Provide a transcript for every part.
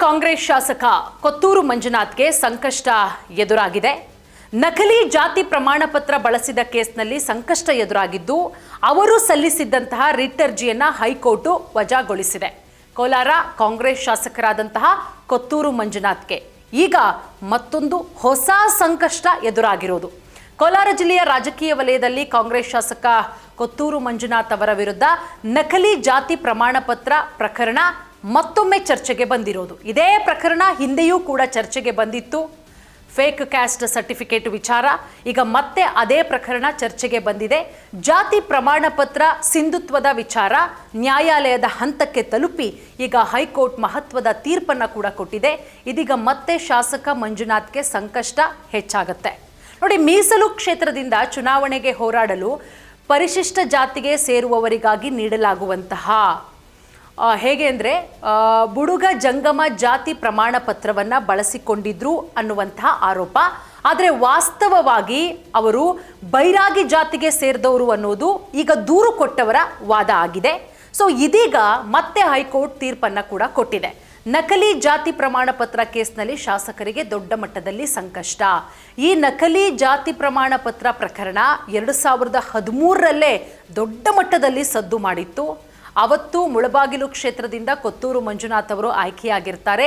ಕಾಂಗ್ರೆಸ್ ಶಾಸಕ ಕೊತ್ತೂರು ಮಂಜುನಾಥ್ಗೆ ಸಂಕಷ್ಟ ಎದುರಾಗಿದೆ. ನಕಲಿ ಜಾತಿ ಪ್ರಮಾಣ ಪತ್ರ ಬಳಸಿದ ಕೇಸ್ನಲ್ಲಿ ಸಂಕಷ್ಟ ಎದುರಾಗಿದ್ದು ಅವರು ಸಲ್ಲಿಸಿದ್ದಂತಹ ರಿಟ್ ಅರ್ಜಿಯನ್ನು ಹೈಕೋರ್ಟ್ ವಜಾಗೊಳಿಸಿದೆ. ಕೋಲಾರ ಕಾಂಗ್ರೆಸ್ ಶಾಸಕರಾದಂತಹ ಕೊತ್ತೂರು ಮಂಜುನಾಥ್ಗೆ ಈಗ ಮತ್ತೊಂದು ಹೊಸ ಸಂಕಷ್ಟ ಎದುರಾಗಿರೋದು. ಕೋಲಾರ ಜಿಲ್ಲೆಯ ರಾಜಕೀಯ ವಲಯದಲ್ಲಿ ಕಾಂಗ್ರೆಸ್ ಶಾಸಕ ಕೊತ್ತೂರು ಮಂಜುನಾಥ್ ಅವರ ವಿರುದ್ಧ ನಕಲಿ ಜಾತಿ ಪ್ರಮಾಣ ಪತ್ರ ಪ್ರಕರಣ ಮತ್ತೊಮ್ಮೆ ಚರ್ಚೆಗೆ ಬಂದಿರೋದು. ಇದೇ ಪ್ರಕರಣ ಹಿಂದೆಯೂ ಕೂಡ ಚರ್ಚೆಗೆ ಬಂದಿತ್ತು. ಫೇಕ್ ಕ್ಯಾಸ್ಟ್ ಸರ್ಟಿಫಿಕೇಟ್ ವಿಚಾರ ಈಗ ಮತ್ತೆ ಅದೇ ಪ್ರಕರಣ ಚರ್ಚೆಗೆ ಬಂದಿದೆ. ಜಾತಿ ಪ್ರಮಾಣ ಪತ್ರ ಸಿಂಧುತ್ವದ ವಿಚಾರ ನ್ಯಾಯಾಲಯದ ಹಂತಕ್ಕೆ ತಲುಪಿ ಈಗ ಹೈಕೋರ್ಟ್ ಮಹತ್ವದ ತೀರ್ಪನ್ನು ಕೂಡ ಕೊಟ್ಟಿದೆ. ಇದೀಗ ಮತ್ತೆ ಶಾಸಕ ಮಂಜುನಾಥ್ಗೆ ಸಂಕಷ್ಟ ಹೆಚ್ಚಾಗುತ್ತೆ. ನೋಡಿ, ಮೀಸಲು ಕ್ಷೇತ್ರದಿಂದ ಚುನಾವಣೆಗೆ ಹೋರಾಡಲು ಪರಿಶಿಷ್ಟ ಜಾತಿಗೆ ಸೇರುವವರಿಗಾಗಿ ನೀಡಲಾಗುವಂತಹ ಹೇಗೆ ಅಂದರೆ ಬುಡುಗ ಜಂಗಮ ಜಾತಿ ಪ್ರಮಾಣ ಪತ್ರವನ್ನು ಬಳಸಿಕೊಂಡಿದ್ರು ಅನ್ನುವಂತಹ ಆರೋಪ. ಆದರೆ ವಾಸ್ತವವಾಗಿ ಅವರು ಬೈರಾಗಿ ಜಾತಿಗೆ ಸೇರಿದವರು ಅನ್ನೋದು ಈಗ ದೂರು ಕೊಟ್ಟವರ ವಾದ ಆಗಿದೆ. ಸೊ ಇದೀಗ ಮತ್ತೆ ಹೈಕೋರ್ಟ್ ತೀರ್ಪನ್ನು ಕೂಡ ಕೊಟ್ಟಿದೆ. ನಕಲಿ ಜಾತಿ ಪ್ರಮಾಣ ಪತ್ರ ಕೇಸ್ನಲ್ಲಿ ಶಾಸಕರಿಗೆ ದೊಡ್ಡ ಮಟ್ಟದಲ್ಲಿ ಸಂಕಷ್ಟ. ಈ ನಕಲಿ ಜಾತಿ ಪ್ರಮಾಣ ಪತ್ರ ಪ್ರಕರಣ 2013ರಲ್ಲೇ ದೊಡ್ಡ ಮಟ್ಟದಲ್ಲಿ ಸದ್ದು ಮಾಡಿತ್ತು. ಅವತ್ತು ಮುಳಬಾಗಿಲು ಕ್ಷೇತ್ರದಿಂದ ಕೊತ್ತೂರು ಮಂಜುನಾಥ್ ಅವರು ಆಯ್ಕೆಯಾಗಿರ್ತಾರೆ.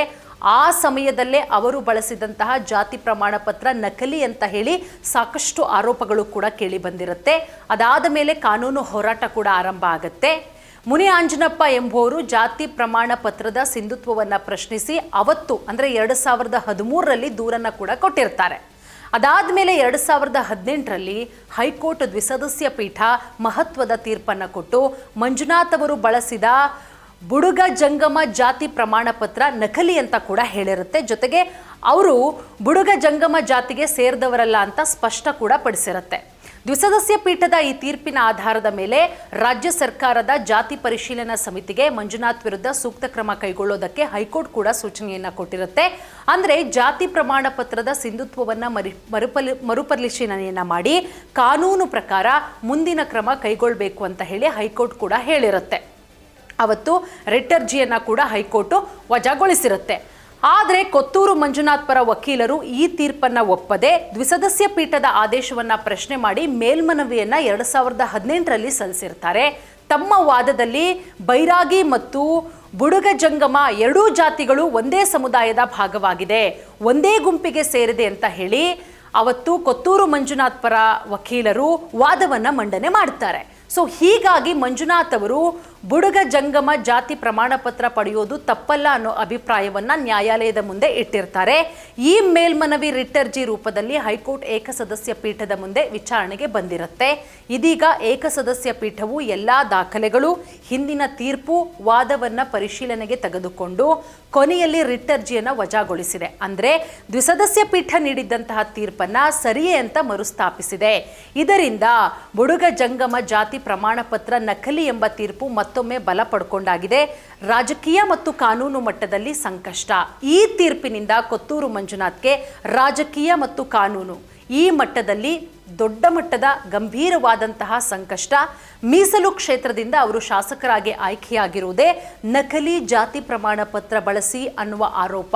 ಆ ಸಮಯದಲ್ಲೇ ಅವರು ಬಳಸಿದಂತಹ ಜಾತಿ ಪ್ರಮಾಣ ಪತ್ರ ನಕಲಿ ಅಂತ ಹೇಳಿ ಸಾಕಷ್ಟು ಆರೋಪಗಳು ಕೂಡ ಕೇಳಿ ಬಂದಿರುತ್ತೆ. ಅದಾದ ಮೇಲೆ ಕಾನೂನು ಹೋರಾಟ ಕೂಡ ಆರಂಭ ಆಗುತ್ತೆ. ಮುನಿ ಆಂಜನಪ್ಪ ಎಂಬುವರು ಜಾತಿ ಪ್ರಮಾಣ ಪತ್ರದ ಸಿಂಧುತ್ವವನ್ನು ಪ್ರಶ್ನಿಸಿ ಅವತ್ತು ಅಂದರೆ 2013ರಲ್ಲಿ ದೂರನ್ನು ಕೂಡ ಕೊಟ್ಟಿರ್ತಾರೆ. ಅದಾದ ಮೇಲೆ 2018ರಲ್ಲಿ ಹೈಕೋರ್ಟ್ ದ್ವಿಸದಸ್ಯ ಪೀಠ ಮಹತ್ವದ ತೀರ್ಪನ್ನು ಕೊಟ್ಟು ಮಂಜುನಾಥ್ ಅವರು ಬಳಸಿದ ಬುಡುಗ ಜಂಗಮ ಜಾತಿ ಪ್ರಮಾಣ ಪತ್ರ ನಕಲಿ ಅಂತ ಕೂಡ ಹೇಳಿರುತ್ತೆ. ಜೊತೆಗೆ ಅವರು ಬುಡುಗ ಜಂಗಮ ಜಾತಿಗೆ ಸೇರಿದವರಲ್ಲ ಅಂತ ಸ್ಪಷ್ಟ ಕೂಡ ಪಡಿಸಿರುತ್ತೆ. ದ್ವಿಸದಸ್ಯ ಪೀಠದ ಈ ತೀರ್ಪಿನ ಆಧಾರದ ಮೇಲೆ ರಾಜ್ಯ ಸರ್ಕಾರದ ಜಾತಿ ಪರಿಶೀಲನಾ ಸಮಿತಿಗೆ ಮಂಜುನಾಥ್ ವಿರುದ್ಧ ಸೂಕ್ತ ಕ್ರಮ ಕೈಗೊಳ್ಳೋದಕ್ಕೆ ಹೈಕೋರ್ಟ್ ಕೂಡ ಸೂಚನೆಯನ್ನು ಕೊಟ್ಟಿರುತ್ತೆ. ಅಂದರೆ ಜಾತಿ ಪ್ರಮಾಣ ಪತ್ರದ ಸಿಂಧುತ್ವವನ್ನು ಮರುಪರಿಶೀಲನೆಯನ್ನು ಮಾಡಿ ಕಾನೂನು ಪ್ರಕಾರ ಮುಂದಿನ ಕ್ರಮ ಕೈಗೊಳ್ಳಬೇಕು ಅಂತ ಹೇಳಿ ಹೈಕೋರ್ಟ್ ಕೂಡ ಹೇಳಿರುತ್ತೆ. ಅವತ್ತು ರಿಟ್ ಅರ್ಜಿಯನ್ನು ಕೂಡ ಹೈಕೋರ್ಟ್ ವಜಾಗೊಳಿಸಿರುತ್ತೆ. ಆದರೆ ಕೊತ್ತೂರು ಮಂಜುನಾಥ್ ಪರ ವಕೀಲರು ಈ ತೀರ್ಪನ್ನು ಒಪ್ಪದೆ ದ್ವಿಸದಸ್ಯ ಪೀಠದ ಆದೇಶವನ್ನು ಪ್ರಶ್ನೆ ಮಾಡಿ ಮೇಲ್ಮನವಿಯನ್ನು 2018ರಲ್ಲಿ ಸಲ್ಲಿಸಿರ್ತಾರೆ. ತಮ್ಮ ವಾದದಲ್ಲಿ ಬೈರಾಗಿ ಮತ್ತು ಬುಡುಗ ಜಂಗಮ ಎರಡೂ ಜಾತಿಗಳು ಒಂದೇ ಸಮುದಾಯದ ಭಾಗವಾಗಿದೆ, ಒಂದೇ ಗುಂಪಿಗೆ ಸೇರಿದೆ ಅಂತ ಹೇಳಿ ಅವತ್ತು ಕೊತ್ತೂರು ಮಂಜುನಾಥ್ ಪರ ವಕೀಲರು ವಾದವನ್ನು ಮಂಡನೆ ಮಾಡ್ತಾರೆ. ಸೊ ಹೀಗಾಗಿ ಮಂಜುನಾಥ್ ಅವರು ಬುಡುಗ ಜಂಗಮ ಜಾತಿ ಪ್ರಮಾಣ ಪತ್ರ ಪಡೆಯೋದು ತಪ್ಪಲ್ಲ ಅನ್ನೋ ಅಭಿಪ್ರಾಯವನ್ನು ನ್ಯಾಯಾಲಯದ ಮುಂದೆ ಇಟ್ಟಿರ್ತಾರೆ. ಈ ಮೇಲ್ಮನವಿ ರಿಟ್ ಅರ್ಜಿ ರೂಪದಲ್ಲಿ ಹೈಕೋರ್ಟ್ ಏಕಸದಸ್ಯ ಪೀಠದ ಮುಂದೆ ವಿಚಾರಣೆಗೆ ಬಂದಿರುತ್ತೆ. ಇದೀಗ ಏಕಸದಸ್ಯ ಪೀಠವು ಎಲ್ಲ ದಾಖಲೆಗಳು, ಹಿಂದಿನ ತೀರ್ಪು, ವಾದವನ್ನು ಪರಿಶೀಲನೆಗೆ ತೆಗೆದುಕೊಂಡು ಕೊನೆಯಲ್ಲಿ ರಿಟ್ ಅರ್ಜಿಯನ್ನು ವಜಾಗೊಳಿಸಿದೆ. ಅಂದರೆ ದ್ವಿಸದಸ್ಯ ಪೀಠ ನೀಡಿದ್ದಂತಹ ತೀರ್ಪನ್ನು ಸರಿಯೇ ಅಂತ ಮರುಸ್ಥಾಪಿಸಿದೆ. ಇದರಿಂದ ಬುಡುಗ ಜಂಗಮ ಜಾತಿ ಪ್ರಮಾಣ ಪತ್ರ ನಕಲಿ ಎಂಬ ತೀರ್ಪು ಮತ್ತೊಮ್ಮೆ ಬಲ ಪಡ್ಕೊಂಡಾಗಿದೆ. ರಾಜಕೀಯ ಮತ್ತು ಕಾನೂನು ಮಟ್ಟದಲ್ಲಿ ಸಂಕಷ್ಟ. ಈ ತೀರ್ಪಿನಿಂದ ಕೊತ್ತೂರು ಮಂಜುನಾಥ್ಗೆ ರಾಜಕೀಯ ಮತ್ತು ಕಾನೂನು ಈ ಮಟ್ಟದಲ್ಲಿ ದೊಡ್ಡ ಮಟ್ಟದ ಗಂಭೀರವಾದಂತಹ ಸಂಕಷ್ಟ. ಮೀಸಲು ಕ್ಷೇತ್ರದಿಂದ ಅವರು ಶಾಸಕರಾಗಿ ಆಯ್ಕೆಯಾಗಿರುವುದೇ ನಕಲಿ ಜಾತಿ ಪ್ರಮಾಣ ಪತ್ರ ಬಳಸಿ ಅನ್ನುವ ಆರೋಪ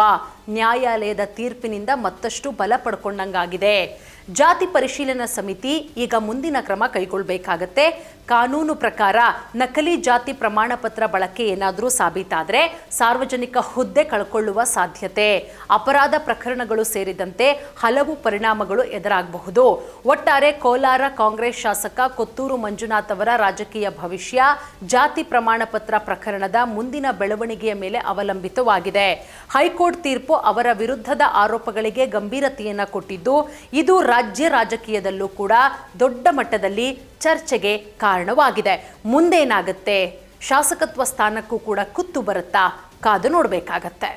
ನ್ಯಾಯಾಲಯದ ತೀರ್ಪಿನಿಂದ ಮತ್ತಷ್ಟು ಬಲ ಪಡ್ಕೊಂಡಂಗಾಗಿದೆ. ಜಾತಿ ಪರಿಶೀಲನಾ ಸಮಿತಿ ಈಗ ಮುಂದಿನ ಕ್ರಮ ಕೈಗೊಳ್ಳಬೇಕಾಗತ್ತೆ. ಕಾನೂನು ಪ್ರಕಾರ ನಕಲಿ ಜಾತಿ ಪ್ರಮಾಣ ಪತ್ರ ಬಳಕೆ ಏನಾದರೂ ಸಾಬೀತಾದರೆ ಸಾರ್ವಜನಿಕ ಹುದ್ದೆ ಕಳ್ಕೊಳ್ಳುವ ಸಾಧ್ಯತೆ, ಅಪರಾಧ ಪ್ರಕರಣಗಳು ಸೇರಿದಂತೆ ಹಲವು ಪರಿಣಾಮಗಳು ಎದುರಾಗಬಹುದು. ಒಟ್ಟಾರೆ ಕೋಲಾರ ಕಾಂಗ್ರೆಸ್ ಶಾಸಕ ಕೊತ್ತೂರು ಮಂಜುನಾಥ್ ಅವರ ರಾಜಕೀಯ ಭವಿಷ್ಯ ಜಾತಿ ಪ್ರಮಾಣ ಪತ್ರ ಪ್ರಕರಣದ ಮುಂದಿನ ಬೆಳವಣಿಗೆಯ ಮೇಲೆ ಅವಲಂಬಿತವಾಗಿದೆ. ಹೈಕೋರ್ಟ್ ತೀರ್ಪು ಅವರ ವಿರುದ್ಧದ ಆರೋಪಗಳಿಗೆ ಗಂಭೀರತೆಯನ್ನು ಕೊಟ್ಟಿದ್ದು ಇದು ರಾಜ್ಯ ರಾಜಕೀಯದಲ್ಲೂ ಕೂಡ ದೊಡ್ಡ ಮಟ್ಟದಲ್ಲಿ ಚರ್ಚೆಗೆ ಕಾರಣವಾಗಿದೆ. ಮುಂದೇನಾಗುತ್ತೆ? ಶಾಸಕತ್ವ ಸ್ಥಾನಕ್ಕೂ ಕೂಡ ಕುತ್ತು ಬರುತ್ತಾ? ಕಾದು ನೋಡಬೇಕಾಗತ್ತೆ.